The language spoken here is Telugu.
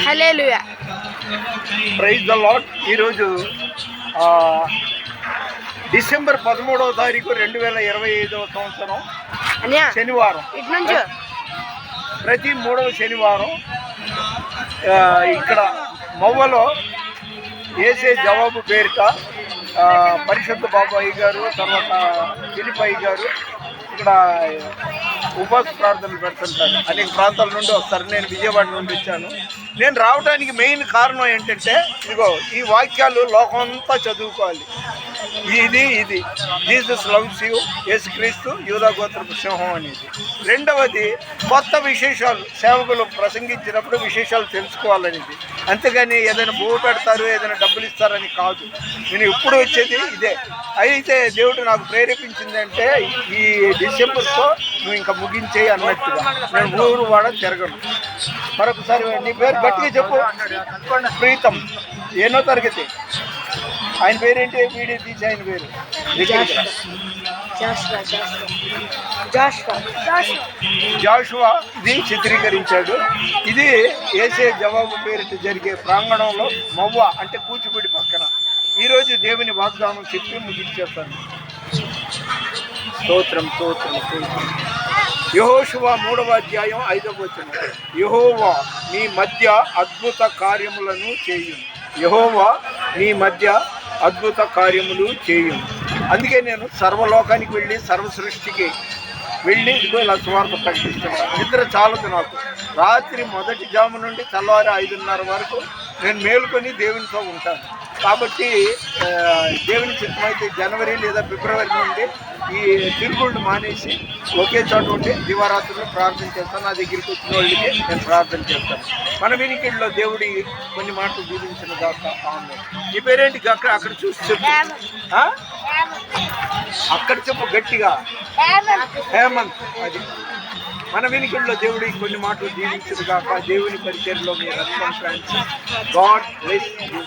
హల్లెలూయా. Praise the lord. ఈరోజు డిసెంబర్ 13వ తారీఖు 2025వ సంవత్సరం శనివారం. ప్రతి 3వ శనివారం ఇక్కడ మవ్వలో ఏసే జవాబు పేరిట పరిశుద్ధ బాబాయి గారు, తర్వాత దిలీపాయి గారు ఇక్కడ ఉపవాస ప్రార్థనలు పెడుతుంటారు. అనేక ప్రాంతాల నుండి వస్తారు. నేను విజయవాడ నుండి వచ్చాను. నేను రావడానికి మెయిన్ కారణం ఏంటంటే, ఇదిగో ఈ వాక్యాలు లోకం అంతా చదువుకోవాలి. ఇది జీసస్ లవ్స్ యూ, యేసుక్రీస్తు యూదా గోత్రపు సింహం అనేది. రెండవది, కొత్త విశేషాలు సేవకులు ప్రసంగించినప్పుడు విశేషాలు తెలుసుకోవాలనేది. అంతేగాని ఏదైనా భూమి పెడతారు, ఏదైనా డబ్బులు ఇస్తారని కాదు. నేను ఇప్పుడు వచ్చేది ఇదే. అయితే దేవుడు నాకు ప్రేరేపించిందంటే, ఈ డిసెంబర్తో నువ్వు ఇంకా ముగించేయి అన్నట్టుగా. నేను ఊరు వాడ తిరగను. మరొకసారి నీ పేరు గట్టిగా చెప్పు. ప్రీతం. ఎన్నో తరగతి? ఆయన పేరేంటి? వీడియో తీసి ఆయన పేరు జాషువా. ఇది చిత్రీకరించాడు. ఇది ఏసే జవాబు పేరిట జరిగే ప్రాంగణంలో మవ్వ అంటే కూచిపూడి పక్కన. ఈరోజు దేవుని వాగ్దానం చెప్పి ముగించేస్తాను. స్తోత్రం స్తోత్రం స్తోత్రం. యెహోషువ 3వ అధ్యాయం 5వ వచనం. యెహోవా నీ మధ్య అద్భుత కార్యములను చేయును. యెహోవా నీ మధ్య అద్భుత కార్యములు చేయును. అందుకే నేను సర్వలోకానికి వెళ్ళి సర్వ సృష్టికి వెళ్ళి ఇదిగో ఇలా సువార్త ప్రకటిస్తున్నాను. నిద్ర చాలదు నాకు. రాత్రి మొదటి జాము నుండి తెల్లవారు 5:30 వరకు నేను మేలుకొని దేవునితో ఉంటాను. కాబట్టి దేవుని చిత్తమైతే జనవరి లేదా ఫిబ్రవరి నుండి ఈ తిరుగుళ్ళు మానేసి ఒకే చోట ఉండి దివారాత్రులు ప్రార్థన చేస్తాను. నా దగ్గరికి వచ్చిన వాళ్ళకి నేను ప్రార్థన చేస్తాను. మన వినికిడిలో దేవుడి కొన్ని మాటలు దీవించిన దాకా ఆమె. ఈ పేరేంటి? అక్కడ చూసి చెప్పు. అక్కడ చెప్పు గట్టిగా. హేమంత్. అది మన వినికిడిలో దేవుడి కొన్ని మాటలు దీవించిన దాకా. దేవుని పరిచయంలో మీ రెస్పాన్స్. God bless you.